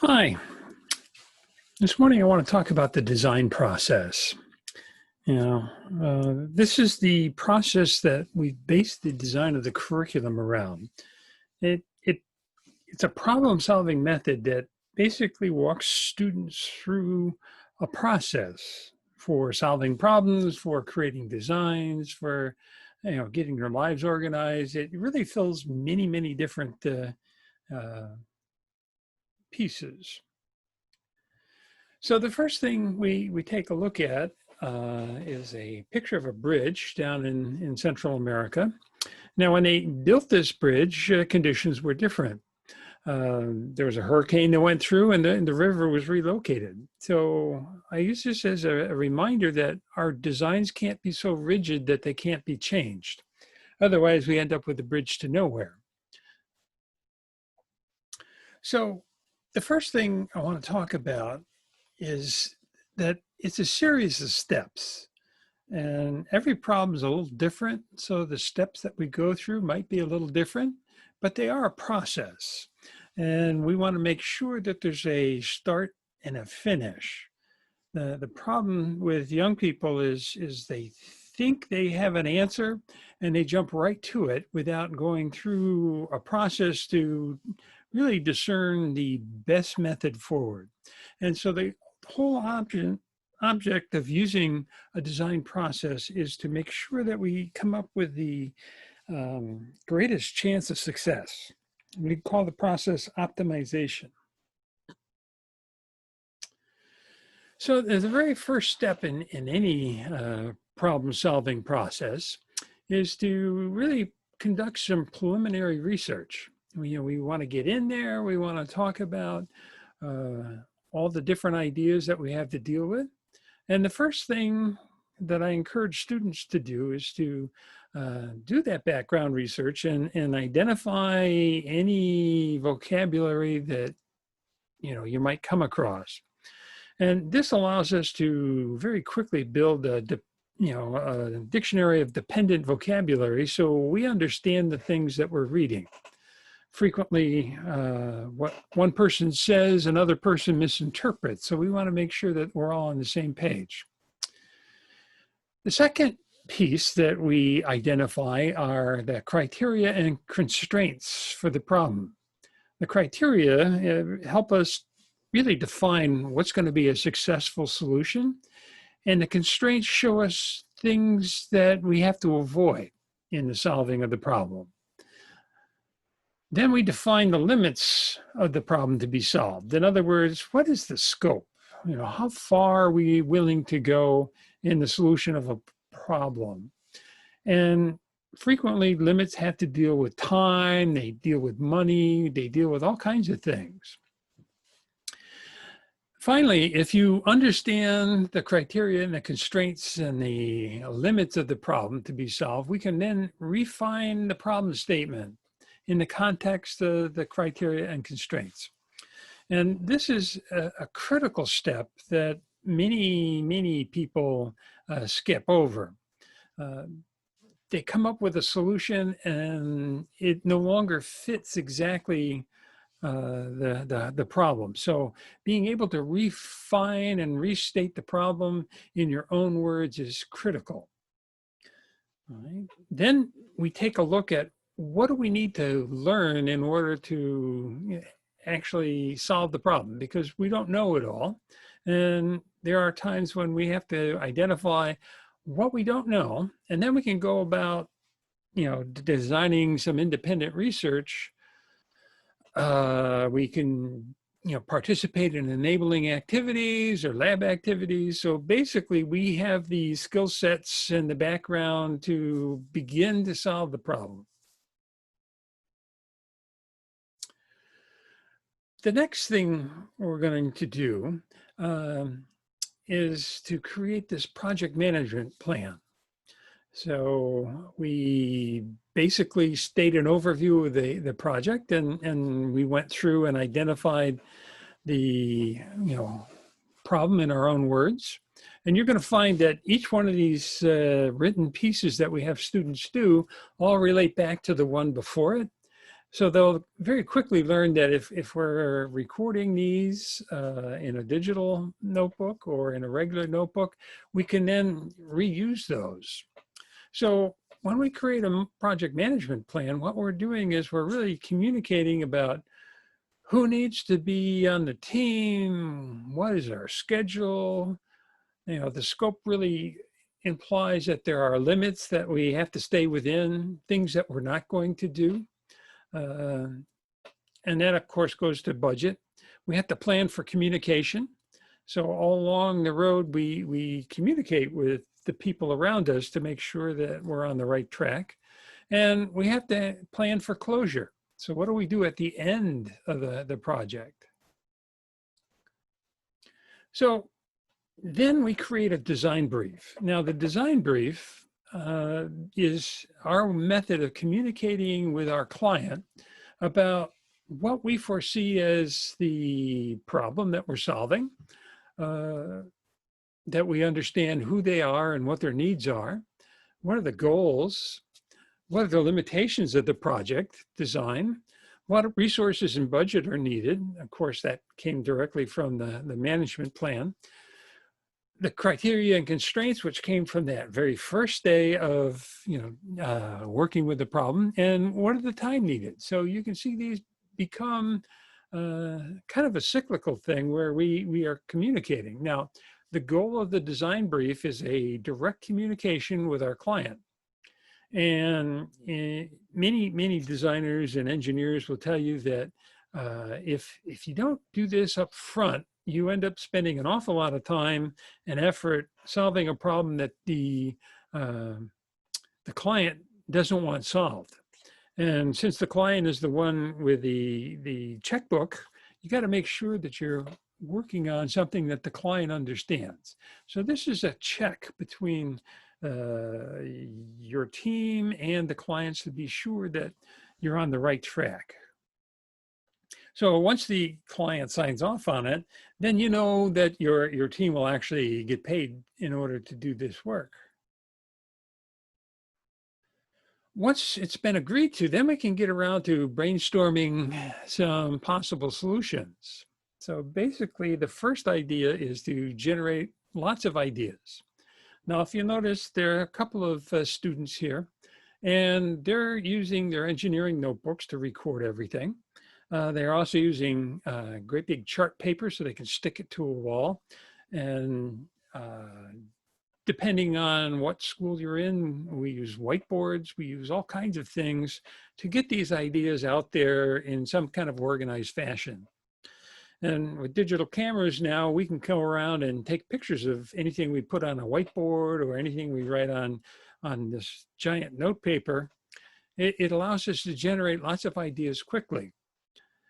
Hi, this morning I want to talk about the design process. This is the process that we've based the design of the curriculum around. It's a problem-solving method that basically walks students through a process for solving problems, for creating designs, for getting their lives organized. It really fills many, many different uh, pieces. So the first thing we take a look at is a picture of a bridge down in Central America. Now, when they built this bridge, conditions were different. There was a hurricane that went through and the river was relocated. So I use this as a reminder that our designs can't be so rigid that they can't be changed. Otherwise, we end up with a bridge to nowhere. So the first thing I want to talk about is that it's a series of steps, and every problem is a little different. So the steps that we go through might be a little different, but they are a process. And we want to make sure that there's a start and a finish. The problem with young people is they think they have an answer and they jump right to it without going through a process to really discern the best method forward. And so the whole object of using a design process is to make sure that we come up with the greatest chance of success. We call the process optimization. So the very first step in any problem-solving process is to really conduct some preliminary research. We want to get in there. We want to talk about all the different ideas that we have to deal with. And the first thing that I encourage students to do is to do that background research and identify any vocabulary that you might come across. And this allows us to very quickly build a dictionary of dependent vocabulary so we understand the things that we're reading. Frequently, what one person says, another person misinterprets. So we want to make sure that we're all on the same page. The second piece that we identify are the criteria and constraints for the problem. The criteria help us really define what's going to be a successful solution, and the constraints show us things that we have to avoid in the solving of the problem. Then we define the limits of the problem to be solved. In other words, what is the scope? How far are we willing to go in the solution of a problem? And frequently limits have to deal with time, they deal with money, they deal with all kinds of things. Finally, if you understand the criteria and the constraints and the limits of the problem to be solved, we can then refine the problem statement in the context of the criteria and constraints. And this is a critical step that many people skip over. They come up with a solution and it no longer fits exactly the problem. So being able to refine and restate the problem in your own words is critical. All right. Then we take a look at what do we need to learn in order to actually solve the problem, because we don't know it all. And there are times when we have to identify what we don't know, and then we can go about designing some independent research. We can participate in enabling activities or lab activities. So basically we have the skill sets in the background to begin to solve the problem. The next thing we're going to do is to create this project management plan. So we basically state an overview of the project, and we went through and identified the problem in our own words. And you're going to find that each one of these written pieces that we have students do all relate back to the one before it. So they'll very quickly learn that if we're recording these in a digital notebook or in a regular notebook, we can then reuse those. So when we create a project management plan, what we're doing is we're really communicating about who needs to be on the team, what is our schedule. The scope really implies that there are limits that we have to stay within, things that we're not going to do. And that, of course, goes to budget. We have to plan for communication. So all along the road, we communicate with the people around us to make sure that we're on the right track. And we have to plan for closure. So what do we do at the end of the project? So then we create a design brief. Now, the design brief is our method of communicating with our client about what we foresee as the problem that we're solving, that we understand who they are and what their needs are, what are the goals, what are the limitations of the project design, what resources and budget are needed. Of course, that came directly from the management plan. The criteria and constraints, which came from that very first day of working with the problem, and what are the time needed. So you can see these become kind of a cyclical thing where we are communicating. Now, the goal of the design brief is a direct communication with our client. And many designers and engineers will tell you that if you don't do this up front, you end up spending an awful lot of time and effort solving a problem that the client doesn't want solved. And since the client is the one with the checkbook, you got to make sure that you're working on something that the client understands. So this is a check between your team and the clients to be sure that you're on the right track. So once the client signs off on it, then you know that your team will actually get paid in order to do this work. Once it's been agreed to, then we can get around to brainstorming some possible solutions. So basically, the first idea is to generate lots of ideas. Now, if you notice, there are a couple of students here, and they're using their engineering notebooks to record everything. They're also using great big chart paper so they can stick it to a wall. And depending on what school you're in, we use whiteboards, we use all kinds of things to get these ideas out there in some kind of organized fashion. And with digital cameras now, we can come around and take pictures of anything we put on a whiteboard or anything we write on this giant note paper. It allows us to generate lots of ideas quickly.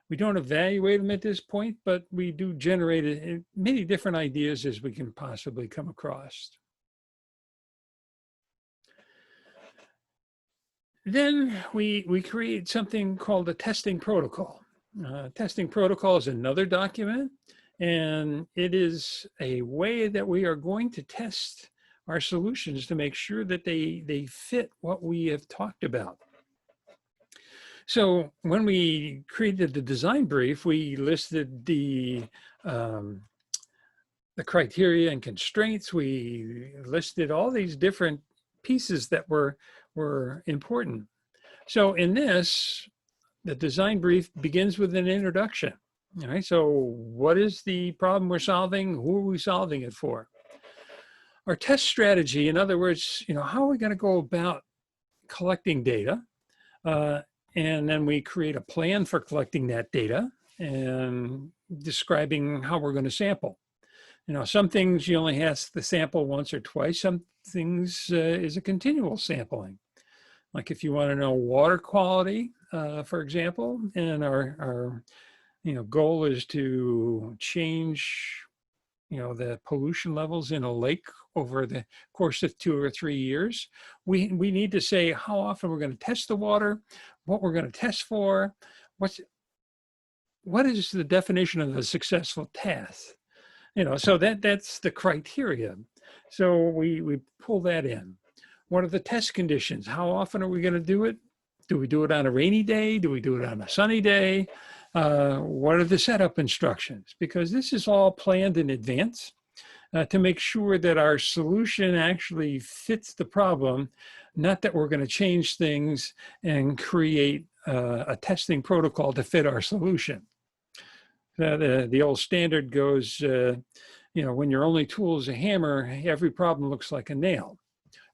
We don't evaluate them at this point, but we do generate many different ideas as we can possibly come across. Then we create something called a testing protocol. Testing protocol is another document, and it is a way that we are going to test our solutions to make sure that they fit what we have talked about. So when we created the design brief, we listed the criteria and constraints. We listed all these different pieces that were important. So in this, the design brief begins with an introduction. All right, so what is the problem we're solving? Who are we solving it for? Our test strategy, in other words, how are we going to go about collecting data? And then we create a plan for collecting that data and describing how we're going to sample. Some things you only have to sample once or twice. Some things is a continual sampling. Like if you want to know water quality, for example, and our goal is to change the pollution levels in a lake over the course of 2 or 3 years, we need to say how often we're going to test the water, what we're going to test for, what is the definition of a successful test. So that's the criteria. So we pull that in. What are the test conditions? How often are we going to do it? Do we do it on a rainy day? Do we do it on a sunny day? What are the setup instructions? Because this is all planned in advance to make sure that our solution actually fits the problem, not that we're going to change things and create a testing protocol to fit our solution. The old standard goes, when your only tool is a hammer, every problem looks like a nail.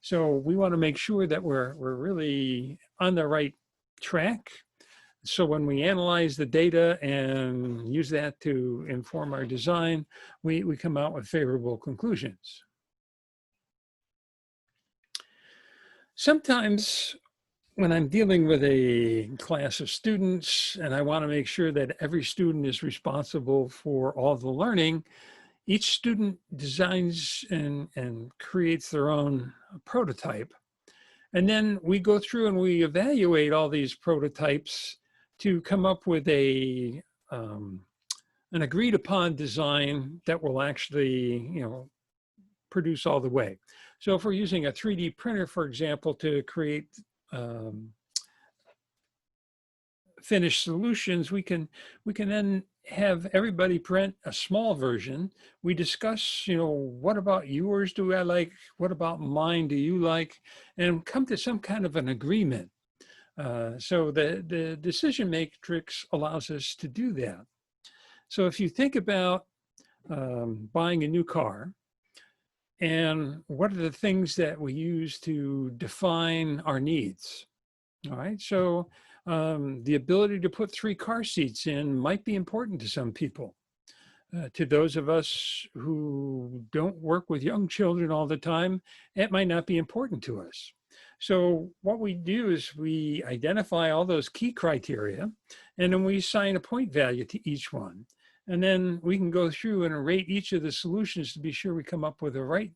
So we want to make sure that we're really on the right track. So when we analyze the data and use that to inform our design, we come out with favorable conclusions. Sometimes when I'm dealing with a class of students and I want to make sure that every student is responsible for all the learning, each student designs and creates their own prototype. And then we go through and we evaluate all these prototypes to come up with an agreed upon design that will actually, produce all the way. So if we're using a 3D printer, for example, to create finished solutions, we can then have everybody print a small version. We discuss, what about yours do I like? What about mine do you like? And come to some kind of an agreement. So the decision matrix allows us to do that. So if you think about buying a new car, and what are the things that we use to define our needs? All right, so the ability to put 3 car seats in might be important to some people. To those of us who don't work with young children all the time, it might not be important to us. So what we do is we identify all those key criteria, and then we assign a point value to each one. And then we can go through and rate each of the solutions to be sure we come up with the right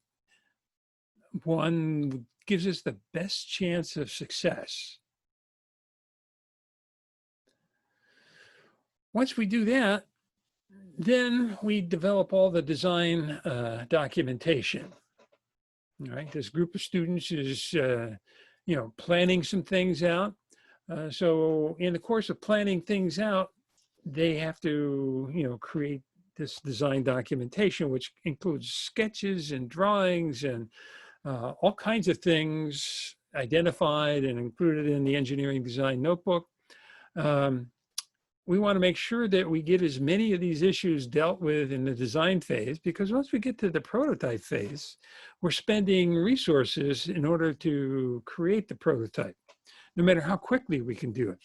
one, gives us the best chance of success. Once we do that, then we develop all the design documentation. All right, this group of students is, planning some things out. So in the course of planning things out, they have to, create this design documentation, which includes sketches and drawings and all kinds of things identified and included in the engineering design notebook. We want to make sure that we get as many of these issues dealt with in the design phase, because once we get to the prototype phase, we're spending resources in order to create the prototype, no matter how quickly we can do it.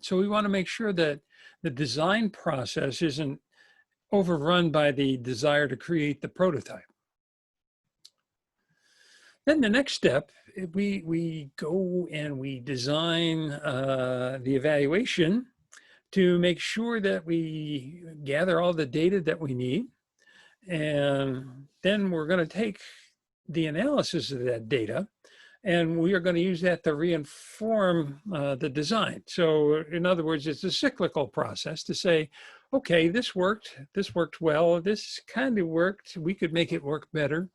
So we want to make sure that the design process isn't overrun by the desire to create the prototype. Then the next step, we go and we design the evaluation to make sure that we gather all the data that we need. And then we're going to take the analysis of that data, and we are going to use that to reinform the design. So in other words, it's a cyclical process to say, okay, this worked well, this kind of worked, we could make it work better.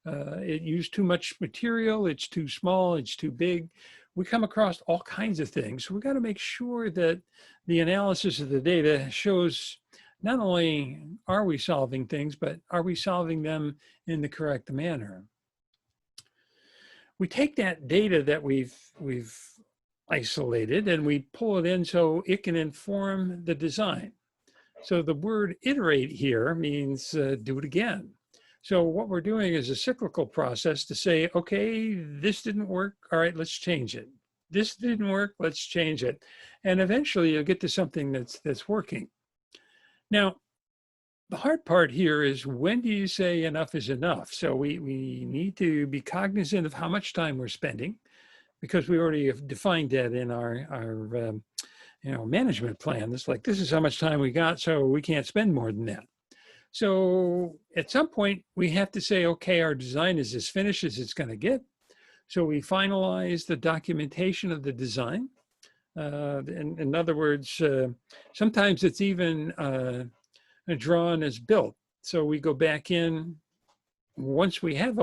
It used too much material, it's too small, it's too big. We come across all kinds of things. So we've got to make sure that the analysis of the data shows not only are we solving things, but are we solving them in the correct manner? We take that data that we've isolated and we pull it in so it can inform the design. So the word iterate here means do it again. So what we're doing is a cyclical process to say, okay, this didn't work. All right, let's change it. This didn't work. Let's change it. And eventually you'll get to something that's working. Now, the hard part here is, when do you say enough is enough? So we need to be cognizant of how much time we're spending, because we already have defined that in our management plan. It's like, this is how much time we got, so we can't spend more than that. So at some point we have to say, okay, our design is as finished as it's going to get. So we finalize the documentation of the design. In other words, sometimes it's even drawn as built. So we go back in once we have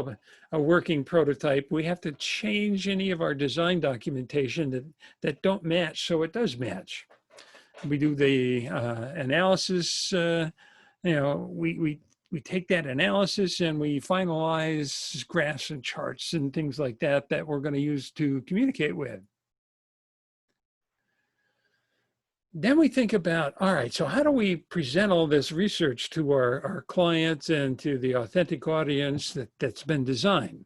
a working prototype, we have to change any of our design documentation that don't match so it does match. We do the analysis, we take that analysis and we finalize graphs and charts and things like that that we're going to use to communicate with. Then we think about, all right, so how do we present all this research to our clients and to the authentic audience that's been designed?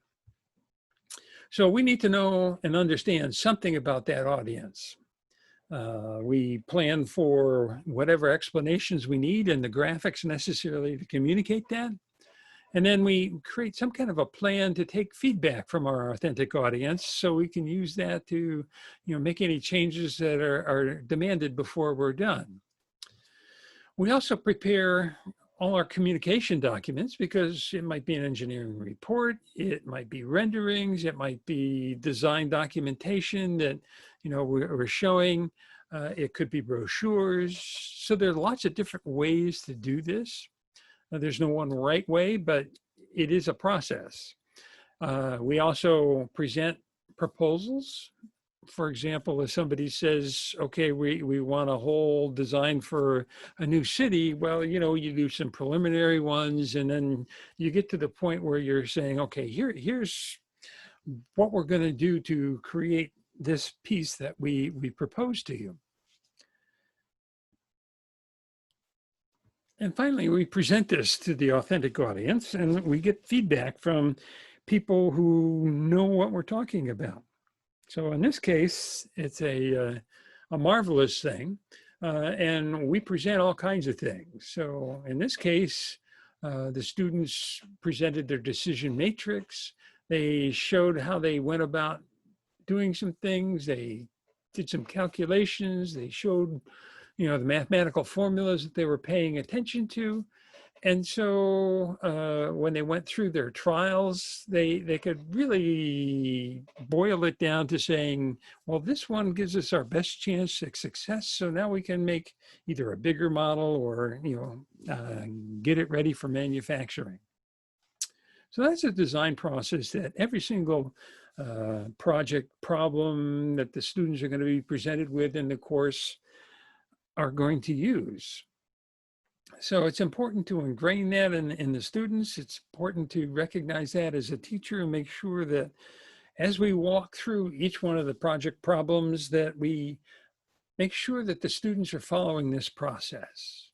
So we need to know and understand something about that audience. We plan for whatever explanations we need and the graphics necessarily to communicate that. And then we create some kind of a plan to take feedback from our authentic audience so we can use that to make any changes that are demanded before we're done. We also prepare all our communication documents because it might be an engineering report, it might be renderings, it might be design documentation that we're showing. It could be brochures. So there are lots of different ways to do this. There's no one right way, but it is a process. We also present proposals. For example, if somebody says, okay, we want a whole design for a new city, well, you do some preliminary ones, and then you get to the point where you're saying, okay, here's what we're going to do to create this piece that we propose to you. And finally, we present this to the authentic audience and we get feedback from people who know what we're talking about. So in this case, it's a marvelous thing. And we present all kinds of things. So in this case, the students presented their decision matrix. They showed how they went about doing some things. They did some calculations. They showed the mathematical formulas that they were paying attention to. And so when they went through their trials, they could really boil it down to saying, well, this one gives us our best chance at success. So now we can make either a bigger model or, get it ready for manufacturing. So that's a design process that every single project problem that the students are going to be presented with in the course are going to use. So it's important to ingrain that in the students. It's important to recognize that as a teacher and make sure that as we walk through each one of the project problems that we make sure that the students are following this process.